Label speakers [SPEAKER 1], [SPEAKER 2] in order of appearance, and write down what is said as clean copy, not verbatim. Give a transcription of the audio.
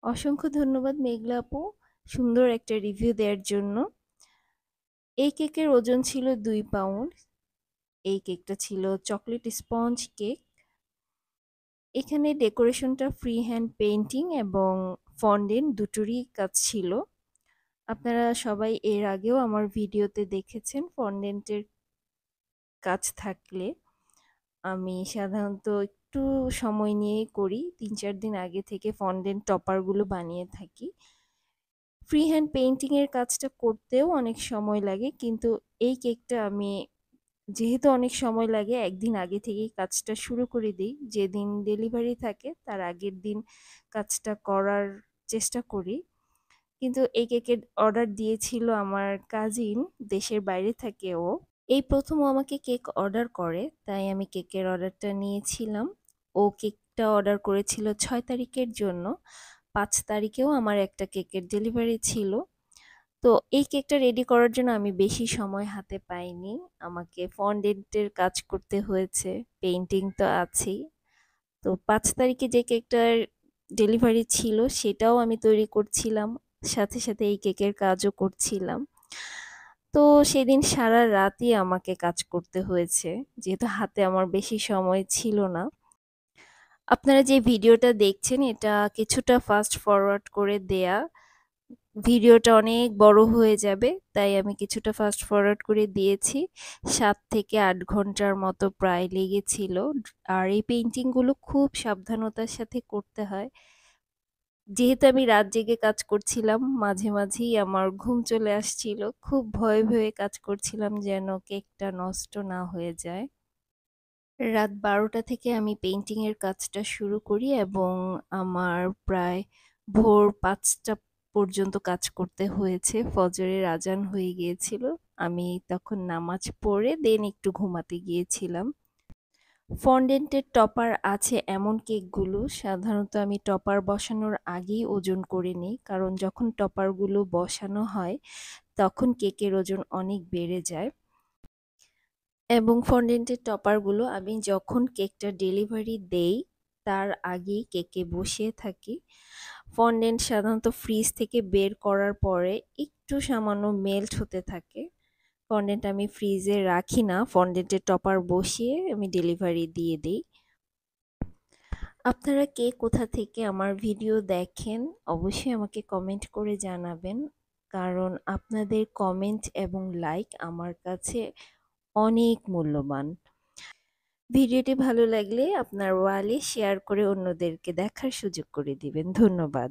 [SPEAKER 1] অসংখ্য ধন্যবাদ মেঘলা আপু সুন্দর একটা রিভিউ দেওয়ার জন্য। এই কেকের ওজন ছিল 2 পাউন্ড। এই কেকটা ছিল চকলেট স্পঞ্জ কেক। এখানে ডেকোরেশনটা ফ্রি হ্যান্ড পেইন্টিং এবং ফন্ডেন্ট দুটোরই কাজ ছিল। আপনারা সবাই এর আগেও আমার ভিডিওতে দেখেছেন ফন্ডেন্টের কাজ থাকলে। আমি সাধারণত একটু সময় নিয়ে করি, 3-4 দিন আগে থেকে ফন্ডেন্ট টপারগুলো বানিয়ে থাকি। ফ্রি হ্যান্ড পেইন্টিং এর কাজটা করতেও অনেক সময় লাগে, কিন্তু এই কেকটা আমি যেহেতু অনেক সময় লাগে একদিন আগে থেকেই কাজটা শুরু করে দিই। যেদিন ডেলিভারি থাকে তার আগের দিন কাজটা করার চেষ্টা করি। কিন্তু এই কেকের অর্ডার দিয়েছিল আমার কাজিন, দেশের বাইরে থাকে ও। এই প্রথম ও আমাকে কেক অর্ডার করে, তাই আমি কেকের অর্ডারটা নিয়েছিলাম। ও কেকটা অর্ডার করেছিল 6 তারিখের জন্য। 5 তারিখেও আমার একটা কেকের ডেলিভারি ছিল। তো এই কেকটা রেডি করার জন্য আমি বেশি সময় হাতে পাইনি। আমাকে ফন্ডেন্টের কাজ করতে হয়েছে, পেইন্টিং তো আছেই। তো 5 তারিখে যে কেকটার ডেলিভারি ছিল সেটাও আমি তৈরি করছিলাম, সাথে সাথে এই কেকের কাজও করছিলাম। তো সেদিন সারা রাতই আমাকে কাজ করতে হয়েছে, যেহেতু হাতে আমার বেশি সময় ছিল না। আপনারা যে ভিডিওটা দেখছেন এটা কিছুটা ফাস্ট ফরওয়ার্ড করে দেয়া, ভিডিওটা অনেক বড় হয়ে যাবে, তাই আমি কিছুটা ফাস্ট ফরওয়ার্ড করে দিয়েছি। 7 থেকে 8 ঘন্টার মতো প্রায় লেগেছিল। আর এই পেইন্টিং গুলো খুব সাবধানতার সাথে করতে হয়। যেহেতু আমি রাত জেগে কাজ করছিলাম, মাঝে মাঝেই আমার ঘুম চলে আসছিল। খুব ভয়ে ভয়ে কাজ করছিলাম যেন কেকটা নষ্ট না হয়ে যায়। রাত 12টা থেকে আমি পেইন্টিং এর কাজটা শুরু করি এবং আমার প্রায় ভোর 5টা পর্যন্ত কাজ করতে হয়েছে। ফজরের আজান হয়ে গিয়েছিল। আমি তখন নামাজ পড়ে দেন একটু ঘুমাতে গিয়েছিলাম। ফন্ডেন্টের টপার আছে এমন কেকগুলো সাধারণত আমি টপার বসানোর আগেই ওজন করে নিই, কারণ যখন টপারগুলো বসানো হয় তখন কেকের ওজন অনেক বেড়ে যায়। এবং ফন্ডেন্টের টপারগুলো আমি যখন কেকটা ডেলিভারি দেই তার আগেই কেকে বসিয়ে থাকি। ফন্ডেন্ট সাধারণত ফ্রিজ থেকে বের করার পরে একটু সামান্য মেল্ট হতে থাকে। ফন্ডেন্ট আমি ফ্রিজে রাখি না, ফন্ডেন্টের টপার বসিয়ে আমি ডেলিভারি দিয়ে দিই। আপনারা কে কোথা থেকে আমার ভিডিও দেখেন অবশ্যই আমাকে কমেন্ট করে জানাবেন, কারণ আপনাদের কমেন্ট এবং লাইক আমার কাছে অনেক মূল্যবান। ভিডিওটি ভালো লাগলে আপনার ওয়ালে শেয়ার করে অন্যদেরকে দেখার সুযোগ করে দিবেন। ধন্যবাদ।